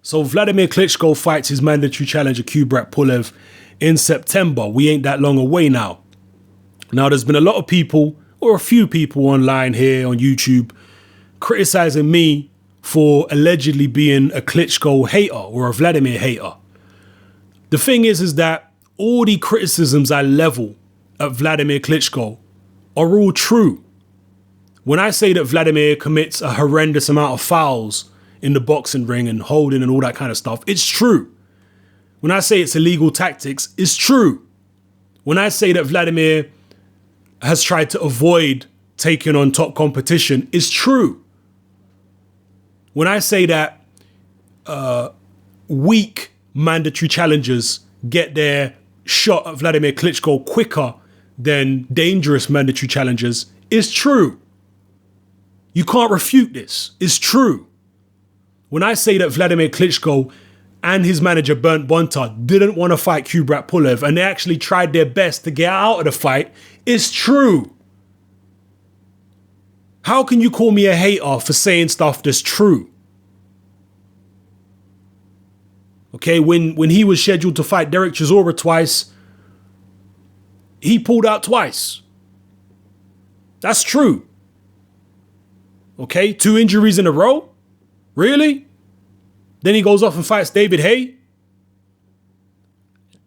So Wladimir Klitschko fights his mandatory challenger Kubrat Pulev in September. We ain't that long away now. Now, there's been a lot of people, or a few people online here on YouTube, criticizing me for allegedly being a Klitschko hater or a Wladimir hater. The thing is that all the criticisms I level at Wladimir Klitschko are all true. When I say that Wladimir commits a horrendous amount of fouls in the boxing ring and holding and all that kind of stuff, it's true. When I say it's illegal tactics, it's true. When I say that Wladimir has tried to avoid taking on top competition, it's true. When I say that weak mandatory challengers get their shot at Wladimir Klitschko quicker than dangerous mandatory challengers, it's true. You can't refute this. It's true. When I say that Wladimir Klitschko and his manager Bernd Bonta didn't want to fight Kubrat Pulev and they actually tried their best to get out of the fight, it's true. How can you call me a hater for saying stuff that's true? Okay, when he was scheduled to fight Derek Chisora twice, he pulled out twice. That's true. Okay, 2 injuries in a row? Really? Then he goes off and fights David Haye?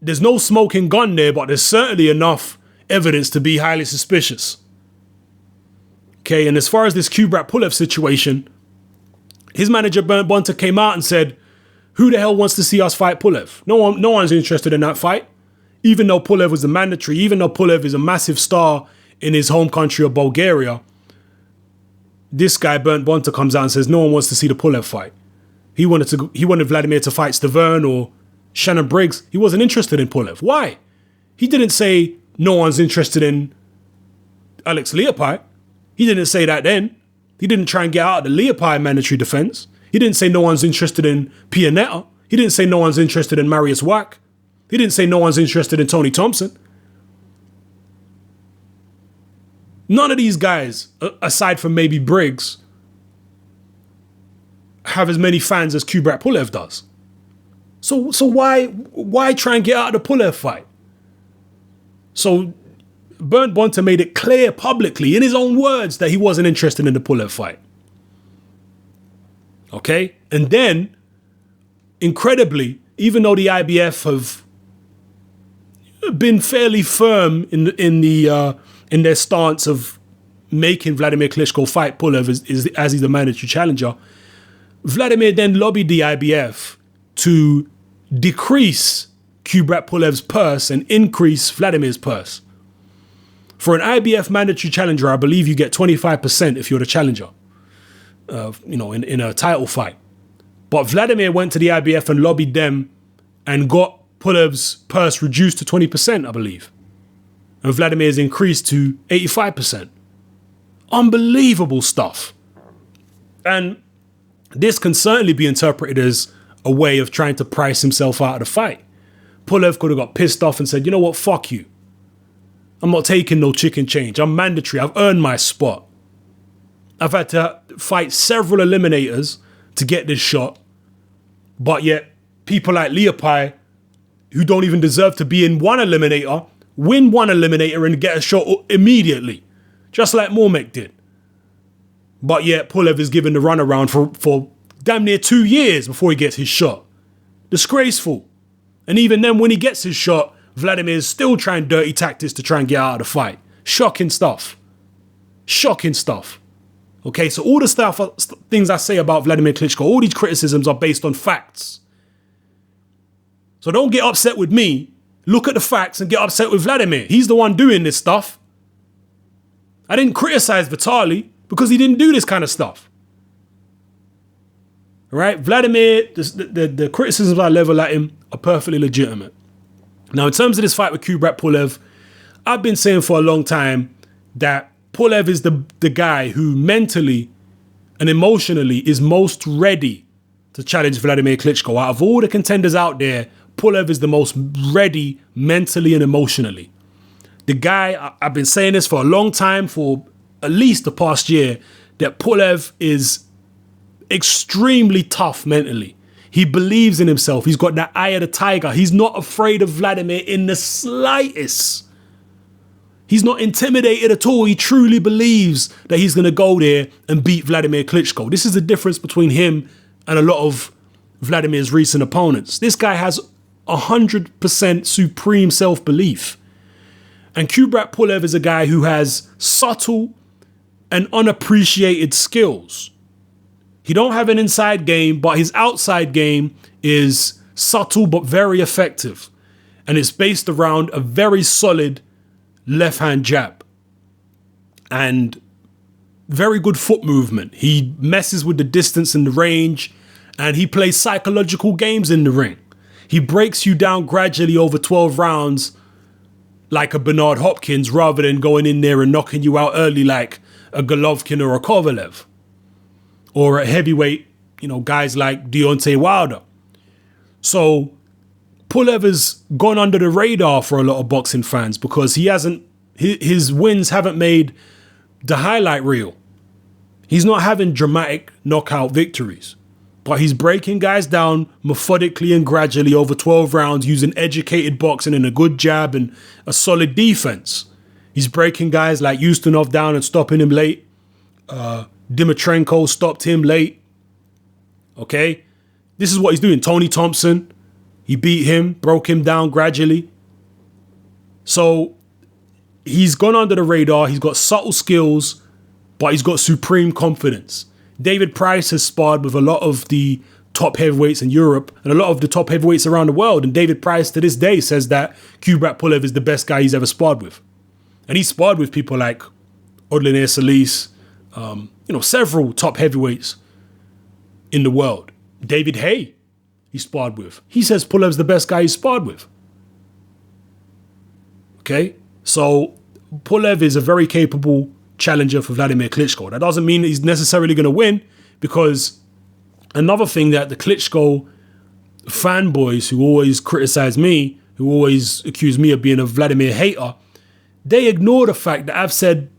There's no smoking gun there, but there's certainly enough evidence to be highly suspicious. Okay, and as far as this Kubrat Pulev situation, his manager Bernd Bonta came out and said, who the hell wants to see us fight Pulev? No one's interested in that fight. Even though Pulev was a mandatory, even though Pulev is a massive star in his home country of Bulgaria, this guy, Bernd Bonta, comes out and says no one wants to see the Pulev fight. He wanted Wladimir to fight Stavern or Shannon Briggs. He wasn't interested in Pulev. Why? He didn't say no one's interested in Alex Leopai. He didn't say that then. He didn't try and get out of the Leopai mandatory defense. He didn't say no one's interested in Pianetta. He didn't say no one's interested in Marius Wack. He didn't say no one's interested in Tony Thompson. None of these guys, aside from maybe Briggs, have as many fans as Kubrat Pulev does. So why try and get out of the Pulev fight? So Bernd Bonta made it clear publicly in his own words that he wasn't interested in the Pulev fight. Okay? And then, incredibly, even though the IBF have been fairly firm in their stance of making Wladimir Klitschko fight Pulev as he's the mandatory challenger, Wladimir then lobbied the IBF to decrease Kubrat Pulev's purse and increase Vladimir's purse. For an IBF mandatory challenger, I believe you get 25% if you're the challenger, in a title fight. But Wladimir went to the IBF and lobbied them and got Pulev's purse reduced to 20%, I believe. And Vladimir's increased to 85%. Unbelievable stuff. And this can certainly be interpreted as a way of trying to price himself out of the fight. Pulev could have got pissed off and said, you know what, fuck you. I'm not taking no chicken change. I'm mandatory. I've earned my spot. I've had to fight several eliminators to get this shot. But yet, people like Leopai, who don't even deserve to be in one eliminator, win one eliminator and get a shot immediately. Just like Mormek did. But yet, Pulev is given the runaround for damn near 2 years before he gets his shot. Disgraceful. And even then, when he gets his shot, Wladimir is still trying dirty tactics to try and get out of the fight. Shocking stuff. Shocking stuff. Okay, so all the things I say about Wladimir Klitschko, all these criticisms are based on facts. So don't get upset with me. Look at the facts and get upset with Wladimir. He's the one doing this stuff. I didn't criticize Vitali because he didn't do this kind of stuff. All right, Wladimir, the criticisms I level at him are perfectly legitimate. Now, in terms of this fight with Kubrat Pulev, I've been saying for a long time that Pulev is the guy who mentally and emotionally is most ready to challenge Wladimir Klitschko. Out of all the contenders out there, Pulev is the most ready mentally and emotionally. The guy, I've been saying this for a long time, for at least the past year, that Pulev is extremely tough mentally. He believes in himself. He's got that eye of the tiger. He's not afraid of Wladimir in the slightest. He's not intimidated at all. He truly believes that he's going to go there and beat Wladimir Klitschko. This is the difference between him and a lot of Vladimir's recent opponents. This guy has 100% supreme self-belief. And Kubrat Pulev is a guy who has subtle and unappreciated skills. He don't have an inside game, but his outside game is subtle but very effective. And it's based around a very solid left-hand jab and very good foot movement. He messes with the distance and the range, and he plays psychological games in the ring. He breaks you down gradually over 12 rounds like a Bernard Hopkins rather than going in there and knocking you out early like a Golovkin or a Kovalev. Or at heavyweight, guys like Deontay Wilder. So Pulev has gone under the radar for a lot of boxing fans because his wins haven't made the highlight reel. He's not having dramatic knockout victories, but he's breaking guys down methodically and gradually over 12 rounds using educated boxing and a good jab and a solid defense. He's breaking guys like Ustinov down and stopping him late. Dimitrenko stopped him late. Okay? This is what he's doing. Tony Thompson, he beat him, broke him down gradually. So he's gone under the radar. He's got subtle skills, but he's got supreme confidence. David Price has sparred with a lot of the top heavyweights in Europe and a lot of the top heavyweights around the world. And David Price to this day says that Kubrat Pulev is the best guy he's ever sparred with. And he sparred with people like Wladimir Salis, several top heavyweights in the world. David Hay, he sparred with. He says Pulev's the best guy he's sparred with. Okay? So Pulev is a very capable challenger for Wladimir Klitschko. That doesn't mean he's necessarily going to win, because another thing that the Klitschko fanboys who always criticize me, who always accuse me of being a Wladimir hater, they ignore the fact that I've said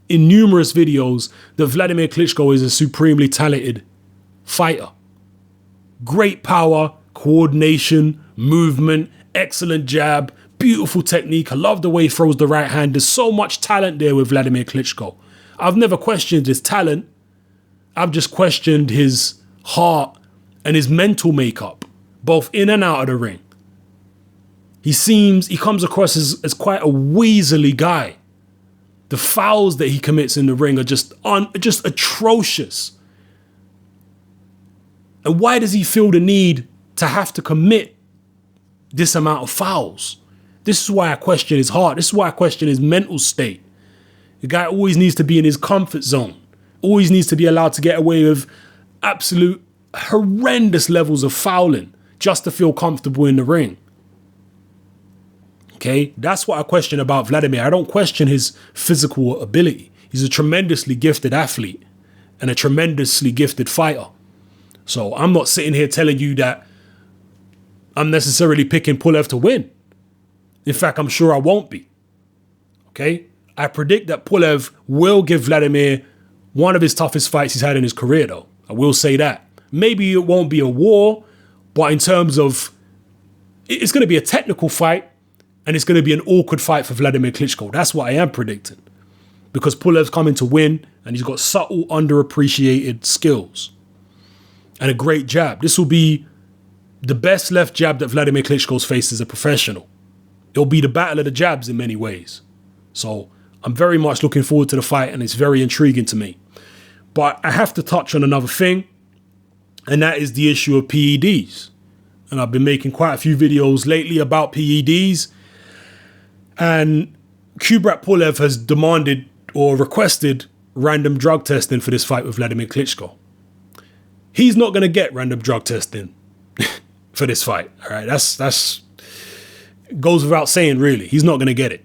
in numerous videos that Wladimir Klitschko is a supremely talented fighter. Great power, coordination, movement, excellent jab, beautiful technique. I love the way he throws the right hand. There's so much talent there with Wladimir Klitschko. I've never questioned his talent. I've just questioned his heart and his mental makeup, both in and out of the ring. He comes across as quite a weaselly guy. The fouls that he commits in the ring are just atrocious. And why does he feel the need to have to commit this amount of fouls? This is why I question his heart. This is why I question his mental state. The guy always needs to be in his comfort zone. Always needs to be allowed to get away with absolute horrendous levels of fouling just to feel comfortable in the ring. Okay, that's what I question about Wladimir. I don't question his physical ability. He's a tremendously gifted athlete and a tremendously gifted fighter. So I'm not sitting here telling you that I'm necessarily picking Pulev to win. In fact, I'm sure I won't be. Okay, I predict that Pulev will give Wladimir one of his toughest fights he's had in his career, though. I will say that. Maybe it won't be a war, but in terms of, it's going to be a technical fight. And it's going to be an awkward fight for Wladimir Klitschko. That's what I am predicting. Because Pulev's coming to win, and he's got subtle, underappreciated skills. And a great jab. This will be the best left jab that Wladimir Klitschko's faced as a professional. It'll be the battle of the jabs in many ways. So I'm very much looking forward to the fight, and it's very intriguing to me. But I have to touch on another thing, and that is the issue of PEDs. And I've been making quite a few videos lately about PEDs. And Kubrat Pulev has demanded or requested random drug testing for this fight with Wladimir Klitschko. He's not going to get random drug testing for this fight. All right, that's goes without saying, really. He's not going to get it.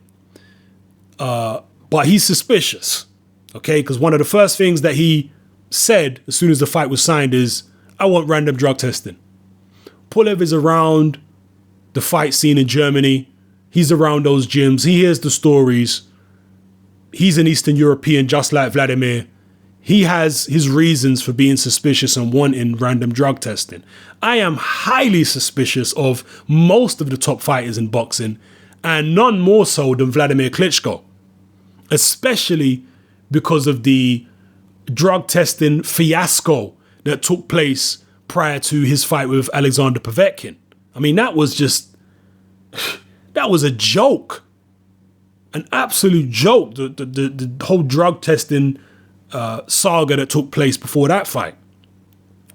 But he's suspicious, okay? Because one of the first things that he said as soon as the fight was signed is, I want random drug testing. Pulev is around the fight scene in Germany. He's around those gyms. He hears the stories. He's an Eastern European just like Wladimir. he has his reasons for being suspicious and wanting random drug testing. I am highly suspicious of most of the top fighters in boxing, and none more so than Wladimir Klitschko, especially because of the drug testing fiasco that took place prior to his fight with Alexander Povetkin. I mean, that was a joke, an absolute joke, the whole drug testing saga that took place before that fight,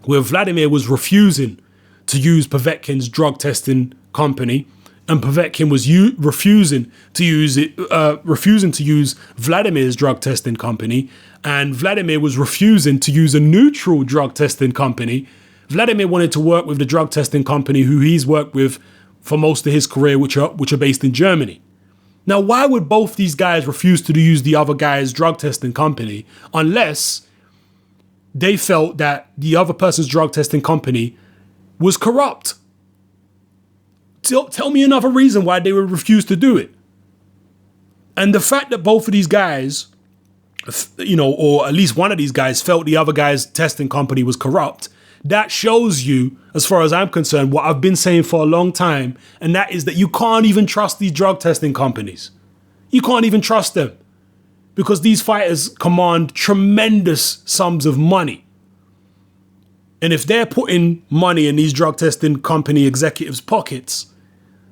where Wladimir was refusing to use Povetkin's drug testing company, and Povetkin was refusing to use Vladimir's drug testing company, and Wladimir was refusing to use a neutral drug testing company. Wladimir wanted to work with the drug testing company who he's worked with for most of his career, which are based in Germany. Now, why would both these guys refuse to use the other guy's drug testing company unless they felt that the other person's drug testing company was corrupt? Tell me another reason why they would refuse to do it. And the fact that both of these guys, or at least one of these guys, felt the other guy's testing company was corrupt, that shows you, as far as I'm concerned, what I've been saying for a long time, and that is that you can't even trust these drug testing companies. You can't even trust them because these fighters command tremendous sums of money. And if they're putting money in these drug testing company executives' pockets,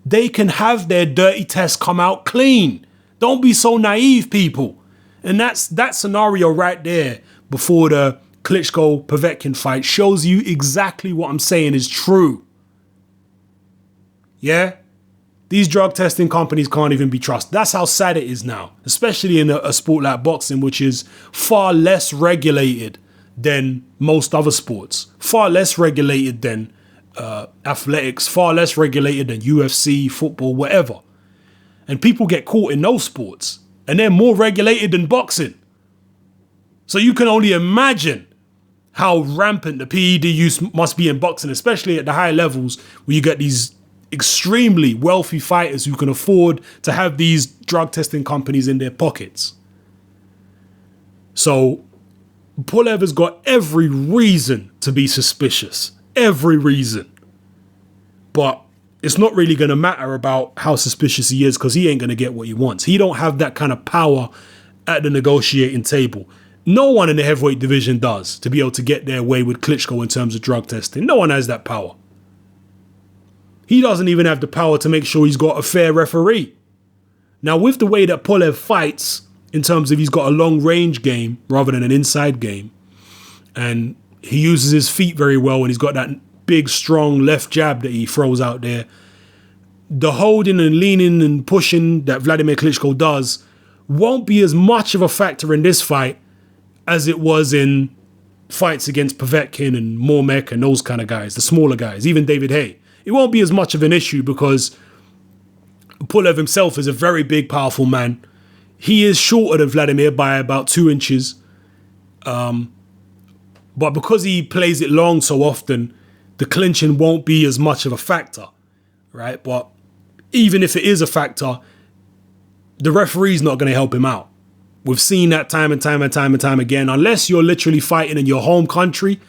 they can have their dirty tests come out clean. Don't be so naive, people. And that scenario right there before the Klitschko-Povetkin fight shows you exactly what I'm saying is true. Yeah? These drug testing companies can't even be trusted. That's how sad it is now, especially in a sport like boxing, which is far less regulated than most other sports, far less regulated than athletics, far less regulated than UFC, football, whatever. And people get caught in those sports, and they're more regulated than boxing. So you can only imagine how rampant the PED use must be in boxing, especially at the high levels where you get these extremely wealthy fighters who can afford to have these drug testing companies in their pockets. So Pulev has got every reason to be suspicious. Every reason. But it's not really going to matter about how suspicious he is because he ain't going to get what he wants. He don't have that kind of power at the negotiating table. No one in the heavyweight division does, to be able to get their way with Klitschko in terms of drug testing. No one has that power. He doesn't even have the power to make sure he's got a fair referee. Now, with the way that Pulev fights, in terms of he's got a long-range game rather than an inside game, and he uses his feet very well, and he's got that big, strong left jab that he throws out there, the holding and leaning and pushing that Wladimir Klitschko does won't be as much of a factor in this fight as it was in fights against Povetkin and Mormek and those kind of guys, the smaller guys, even David Haye. It won't be as much of an issue because Pulev himself is a very big, powerful man. He is shorter than Wladimir by about 2 inches. But because he plays it long so often, the clinching won't be as much of a factor, right? But even if it is a factor, the referee's not going to help him out. We've seen that time and time again. Unless you're literally fighting in your home country.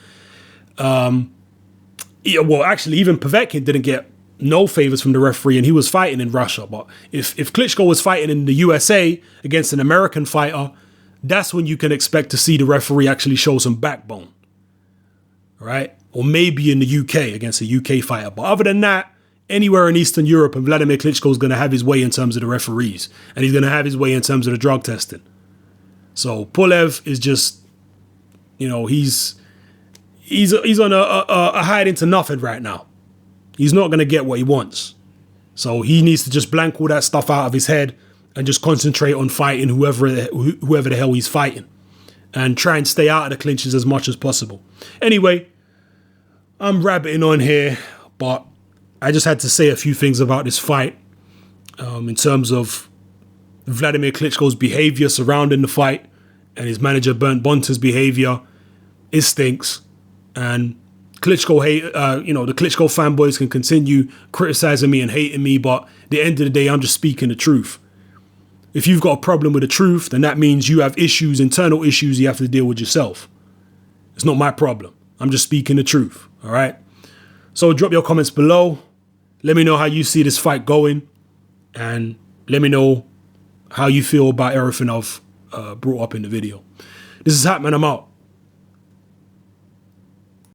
Well, actually, even Povetkin didn't get no favors from the referee, and he was fighting in Russia. But if Klitschko was fighting in the USA against an American fighter, that's when you can expect to see the referee actually show some backbone, right? Or maybe in the UK against a UK fighter. But other than that, anywhere in Eastern Europe, and Wladimir Klitschko is going to have his way in terms of the referees, and he's going to have his way in terms of the drug testing. So Pulev is just, he's on a hide into nothing right now. He's not going to get what he wants. So he needs to just blank all that stuff out of his head and just concentrate on fighting whoever the hell he's fighting, and try and stay out of the clinches as much as possible. Anyway, I'm rabbiting on here, but I just had to say a few things about this fight in terms of Wladimir Klitschko's behavior surrounding the fight and his manager Bernd Bonter's behavior. It stinks. And Klitschko the Klitschko fanboys can continue criticizing me and hating me, but at the end of the day, I'm just speaking the truth. If you've got a problem with the truth, then that means you have issues, internal issues you have to deal with yourself. It's not my problem. I'm just speaking the truth. All right. So drop your comments below. Let me know how you see this fight going. And let me know how you feel about everything I've brought up in the video. This is Hatman. I'm out.